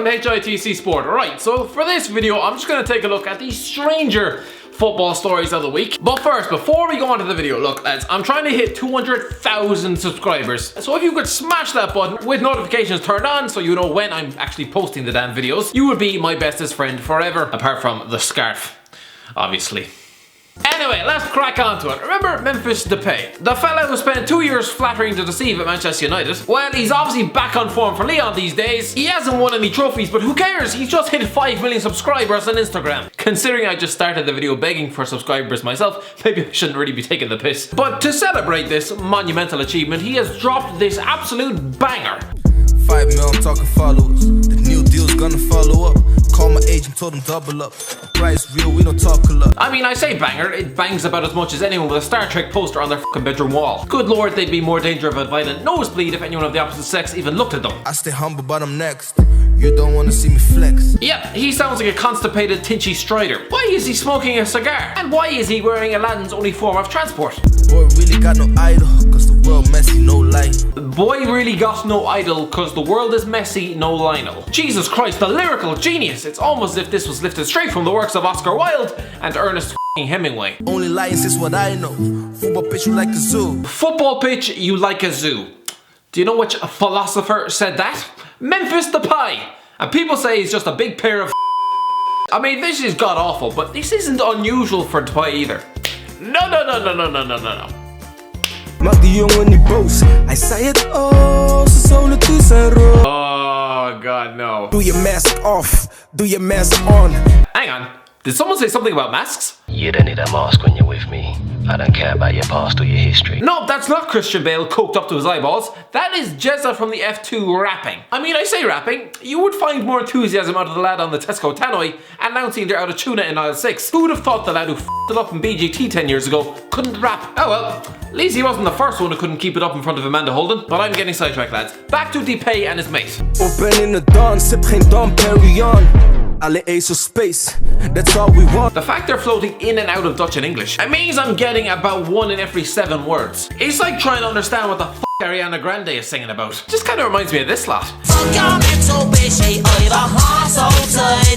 welcome to HITC Sport. Right, so for this video, I'm just going to take a look at the stranger football stories of the week. But first, before we go on to the video, look lads, I'm trying to hit 200,000 subscribers. So if you could smash that button with notifications turned on so you know when I'm actually posting the damn videos, you would be my bestest friend forever, apart from the scarf, obviously. Anyway, let's crack on to it. Remember Memphis Depay? The fella who spent 2 years flattering to deceive at Manchester United? Well, he's obviously back on form for Leon these days. He hasn't won any trophies, but who cares? He's just hit 5 million subscribers on Instagram. Considering I just started the video begging for subscribers myself, maybe I shouldn't really be taking the piss. But to celebrate this monumental achievement, he has dropped this absolute banger. 5 mil, I'm talking followers. The new deal's gonna follow up. Call my agent, told him double up. Price real, we don't talk a lot. I mean, I say banger, it bangs about as much as anyone with a Star Trek poster on their fucking bedroom wall. Good lord, they'd be more danger of a violent nosebleed if anyone of the opposite sex even looked at them. I stay humble, but I'm next. You don't wanna see me flex. Yep, he sounds like a constipated Tinchy Strider. Why is he smoking a cigar? And why is he wearing Aladdin's only form of transport? Boy really got no idol, cause the world messy, no light. Boy really got no idol, cause the world is messy, no Lionel. Jesus Christ, the lyrical genius! It's almost as if this was lifted straight from the works of Oscar Wilde and Ernest Hemingway. Only lions is what I know. Football pitch you like a zoo. Football pitch you like a zoo. Do you know which philosopher said that? Memphis Depay. And people say he's just a big pair of I mean, this is god awful, but this isn't unusual for Depay either. No. Maak die jongen niet boos. Hij zei het al, ze zouden tussen rood. Oh god, no. Do your mask off, do your mask on. Hang on, did someone say something about masks? You don't need a mask when you're with me. I don't care about your past or your history. No, that's not Christian Bale coked up to his eyeballs. That is Jezza from the F2 rapping. I mean, I say rapping. You would find more enthusiasm out of the lad on the Tesco Tannoy announcing they're out of tuna in aisle 6. Who would have thought the lad who f***ed it up in BGT 10 years ago couldn't rap? Oh well, at least he wasn't the first one who couldn't keep it up in front of Amanda Holden. But I'm getting sidetracked, lads. Back to Depay and his mate. Open in the dawn, sip geen dam, carry on. Alle ace of space, that's all we want. The fact they're floating in and out of Dutch and English, it means I'm getting about 1 in every 7 words. It's like trying to understand what the f*** Ariana Grande is singing about. Just kind of reminds me of this lot.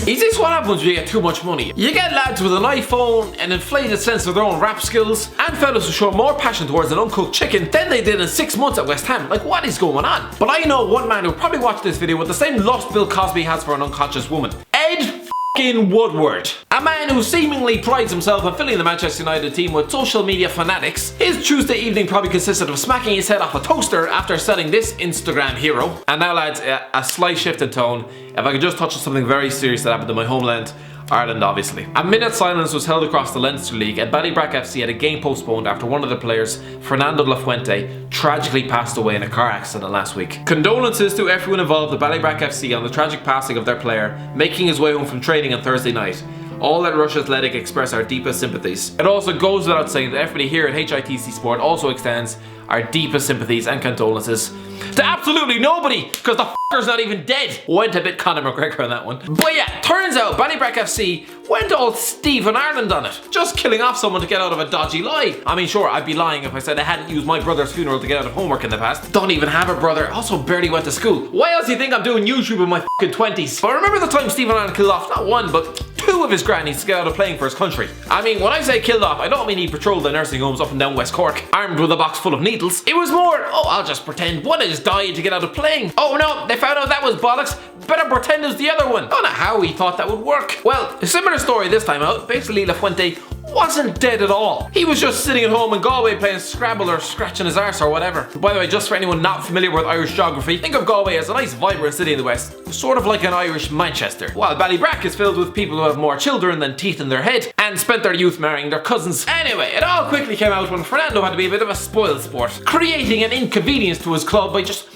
Is this what happens when you get too much money? You get lads with an iPhone, an inflated sense of their own rap skills, and fellas who show more passion towards an uncooked chicken than they did in 6 months at West Ham. Like, what is going on? But I know one man who probably watched this video with the same lust Bill Cosby has for an unconscious woman. Ed f***ing Woodward. A man who seemingly prides himself on filling the Manchester United team with social media fanatics. His Tuesday evening probably consisted of smacking his head off a toaster after selling this Instagram hero. And now lads, a slight shift in tone. If I could just touch on something very serious that happened in my homeland, Ireland obviously. A minute silence was held across the Leinster League and Ballybrack FC had a game postponed after one of the players, Fernando Lafuente, tragically passed away in a car accident last week. Condolences to everyone involved at Ballybrack FC on the tragic passing of their player, making his way home from training on Thursday night. All at Rush Athletic express our deepest sympathies. It also goes without saying that everybody here at HITC Sport also extends our deepest sympathies and condolences to absolutely nobody, because the f***er's not even dead. Went a bit Conor McGregor on that one. But yeah, turns out Ballybrack FC went all Stephen Ireland on it. Just killing off someone to get out of a dodgy lie. I mean, sure, I'd be lying if I said I hadn't used my brother's funeral to get out of homework in the past. Don't even have a brother, also barely went to school. Why else do you think I'm doing YouTube in my f***ing 20s? But remember the time Stephen Ireland killed off not 1, but 2 of his grannies to get out of playing for his country. I mean, when I say killed off, I don't mean he patrolled the nursing homes up and down West Cork, armed with a box full of needles. It was more, oh, I'll just pretend one of us died to get out of playing. Oh no, they found out that was bollocks. Better pretend it was the other one. I don't know how he thought that would work. Well, a similar story this time out. Basically, Lafuente wasn't dead at all. He was just sitting at home in Galway playing Scrabble or scratching his arse or whatever. By the way, just for anyone not familiar with Irish geography, think of Galway as a nice vibrant city in the west, sort of like an Irish Manchester. While Ballybrack is filled with people who have more children than teeth in their head and spent their youth marrying their cousins. Anyway, it all quickly came out when Fernando had to be a bit of a spoiled sport, creating an inconvenience to his club by just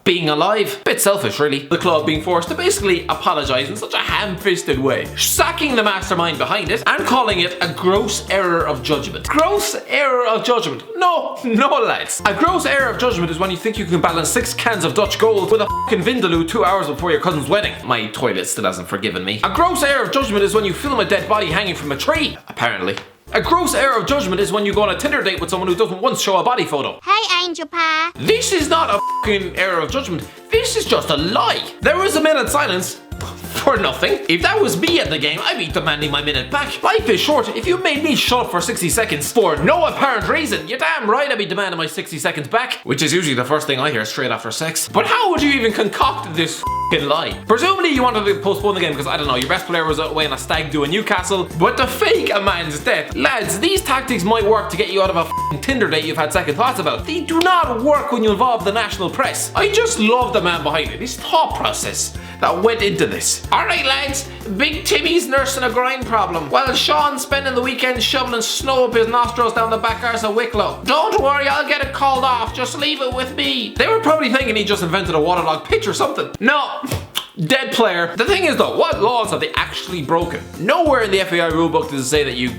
being alive. Bit selfish really. The club being forced to basically apologise in such a ham-fisted way, sacking the mastermind behind it and calling it a gross error of judgment. Gross error of judgment? No lads. A gross error of judgment is when you think you can balance 6 cans of Dutch Gold with a f***ing Vindaloo 2 hours before your cousin's wedding. My toilet still hasn't forgiven me. A gross error of judgment is when you film a dead body hanging from a tree, apparently. A gross error of judgment is when you go on a Tinder date with someone who doesn't once show a body photo. Hey, Angel Pie. This is not a f***ing error of judgment. This is just a lie. There was a minute's silence for nothing. If that was me at the game, I'd be demanding my minute back. Life is short. If you made me shut up for 60 seconds for no apparent reason, you're damn right I'd be demanding my 60 seconds back, which is usually the first thing I hear straight after sex. But how would you even concoct this f***ing lie? Presumably you wanted to postpone the game because, I don't know, your best player was away on a stag do in Newcastle, but to fake a man's death. Lads, these tactics might work to get you out of a f***ing Tinder date you've had second thoughts about. They do not work when you involve the national press. I just love the man behind it, his thought process that went into this. Alright lads, Big Timmy's nursing a groin problem, while Sean's spending the weekend shoveling snow up his nostrils down the back arse of Wicklow. Don't worry, I'll get it called off, just leave it with me. They were probably thinking he just invented a waterlogged pitch or something. No. Dead player. The thing is though, what laws have they actually broken? Nowhere in the FAI rulebook does it say that you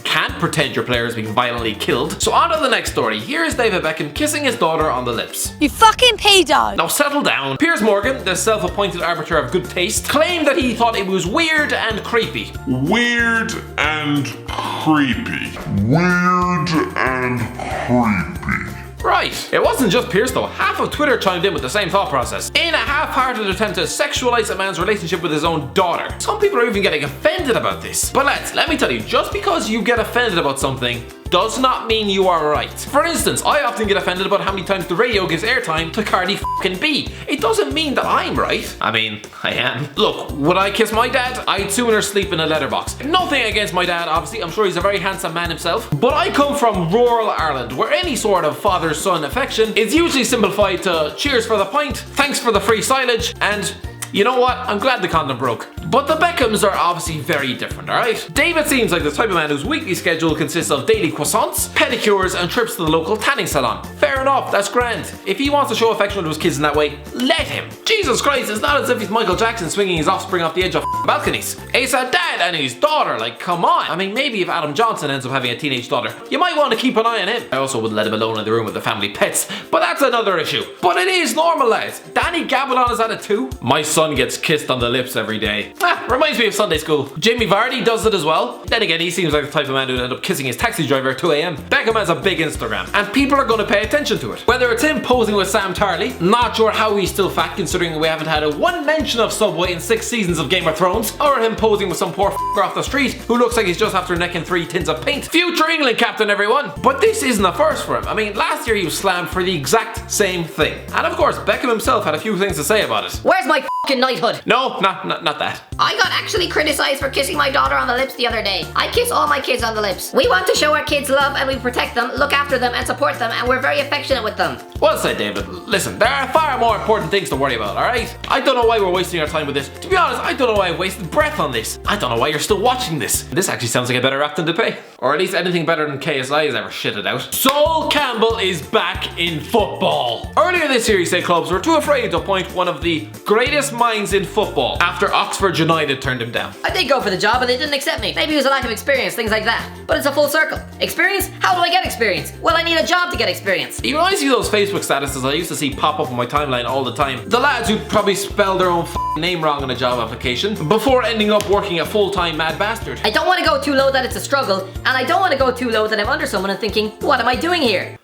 can't pretend your player is being violently killed. So on to the next story. Here's David Beckham kissing his daughter on the lips. You fucking pedo! Now settle down. Piers Morgan, the self-appointed arbiter of good taste, claimed that he thought it was weird and creepy. Weird and creepy. Weird and creepy. Right. It wasn't just Pierce though. Half of Twitter chimed in with the same thought process, in a half-hearted attempt to sexualize a man's relationship with his own daughter. Some people are even getting offended about this. But lads, let me tell you, just because you get offended about something does not mean you are right. For instance, I often get offended about how many times the radio gives airtime to Cardi f***ing B. It doesn't mean that I'm right. I mean, I am. Look, would I kiss my dad? I'd sooner sleep in a letterbox. Nothing against my dad, obviously. I'm sure he's a very handsome man himself. But I come from rural Ireland, where any sort of father-son affection is usually simplified to cheers for the pint, thanks for the free silage, and you know what? I'm glad the condom broke. But the Beckhams are obviously very different, alright? David seems like the type of man whose weekly schedule consists of daily croissants, pedicures, and trips to the local tanning salon. Fair enough, that's grand. If he wants to show affection to his kids in that way, let him. Jesus Christ, it's not as if he's Michael Jackson swinging his offspring off the edge of balconies. It's a dad and his daughter, like come on. I mean, maybe if Adam Johnson ends up having a teenage daughter, you might want to keep an eye on him. I also wouldn't let him alone in the room with the family pets, but that's another issue. But it is normal, lads. Danny Gabaldon is at it too. My son gets kissed on the lips every day. Reminds me of Sunday school. Jamie Vardy does it as well. Then again, he seems like the type of man who'd end up kissing his taxi driver at 2 AM. Beckham has a big Instagram, and people are going to pay attention to it. Whether it's him posing with Sam Tarley, not sure how he's still fat considering we haven't had a one mention of Subway in 6 seasons of Game of Thrones, or him posing with some poor f***er off the street who looks like he's just after necking 3 tins of paint. Future England captain, everyone! But this isn't a first for him. I mean, last year he was slammed for the exact same thing. And of course, Beckham himself had a few things to say about it. Where's my f***ing knighthood? No, not that. I got actually criticized for kissing my daughter on the lips the other day. I kiss all my kids on the lips. We want to show our kids love and we protect them, look after them and support them, and we're very affectionate with them. Well said, David. Listen, there are far more important things to worry about, alright? I don't know why we're wasting our time with this. To be honest, I don't know why I wasted breath on this. I don't know why you're still watching this. This actually sounds like a better rap than Depay. Or at least anything better than KSI has ever shitted out. Sol Campbell is back in football. Earlier this year he said clubs were too afraid to appoint one of the greatest minds in football after Oxford United turned him down. I did go for the job and they didn't accept me. Maybe it was a lack of experience, things like that. But it's a full circle. Experience? How do I get experience? Well, I need a job to get experience. Even when I see those Facebook statuses I used to see pop up on my timeline all the time, the lads who probably spelled their own name wrong on a job application before ending up working a full-time mad bastard. I don't want to go too low that it's a struggle, and I don't want to go too low that I'm under someone and thinking, what am I doing here?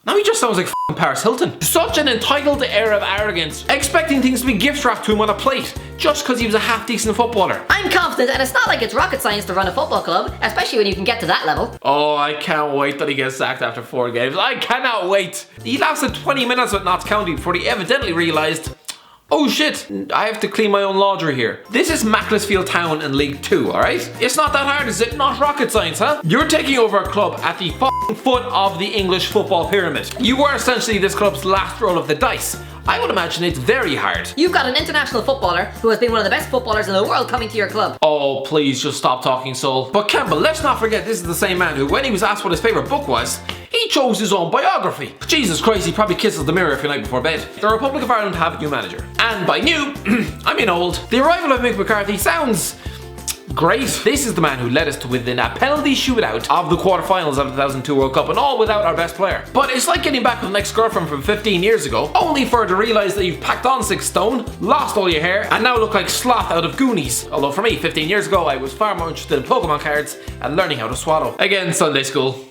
Now he just sounds like Paris Hilton. Such an entitled air of arrogance, expecting things to be gift wrapped to him on a plate, just because he was a half-decent footballer. I'm confident, and it's not like it's rocket science to run a football club, especially when you can get to that level. Oh, I can't wait that he gets sacked after 4 games. I cannot wait. He lasted 20 minutes with Notts County before he evidently realised, oh shit, I have to clean my own laundry here. This is Macclesfield Town in League 2, alright? It's not that hard, is it? Not rocket science, huh? You're taking over a club at the foot of the English football pyramid. You were essentially this club's last roll of the dice. I would imagine it's very hard. You've got an international footballer who has been one of the best footballers in the world coming to your club. Oh, please just stop talking, Sol. But Campbell, let's not forget this is the same man who, when he was asked what his favourite book was, he chose his own biography. Jesus Christ, he probably kisses the mirror every night before bed. The Republic of Ireland have a new manager. And by new, I mean old. The arrival of Mick McCarthy sounds great. This is the man who led us to within a penalty shootout of the quarterfinals of the 2002 World Cup, and all without our best player. But it's like getting back with an ex-girlfriend from 15 years ago, only for her to realise that you've packed on 6 stone, lost all your hair, and now look like Sloth out of Goonies. Although for me, 15 years ago, I was far more interested in Pokemon cards and learning how to swallow. Again, Sunday school.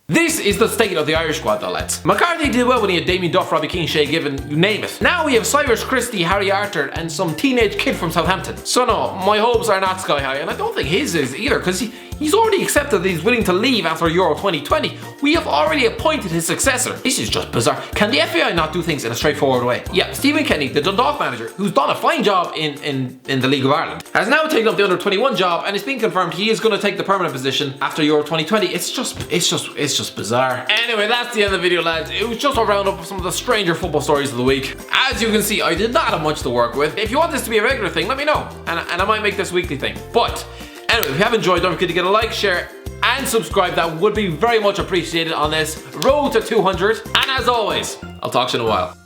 This is the state of the Irish squad though, lads. McCarthy did well when he had Damien Duff, Robbie Keane, Shay Given, you name it. Now we have Cyrus Christie, Harry Arter and some teenage kid from Southampton. So no, my hopes are not sky high, and I don't think his is either, because he's already accepted that he's willing to leave after Euro 2020. We have already appointed his successor. This is just bizarre. Can the FAI not do things in a straightforward way? Yeah, Stephen Kenny, the Dundalk manager, who's done a fine job in the League of Ireland, has now taken up the under 21 job, and it's been confirmed he is going to take the permanent position after Euro 2020. It's just bizarre. Anyway, that's the end of the video, lads. It was just a roundup of some of the stranger football stories of the week. As you can see, I did not have much to work with. If you want this to be a regular thing, let me know, and I might make this a weekly thing. But anyway, if you have enjoyed, don't forget to get a like, share, and subscribe. That would be very much appreciated on this road to 200. And as always, I'll talk to you in a while.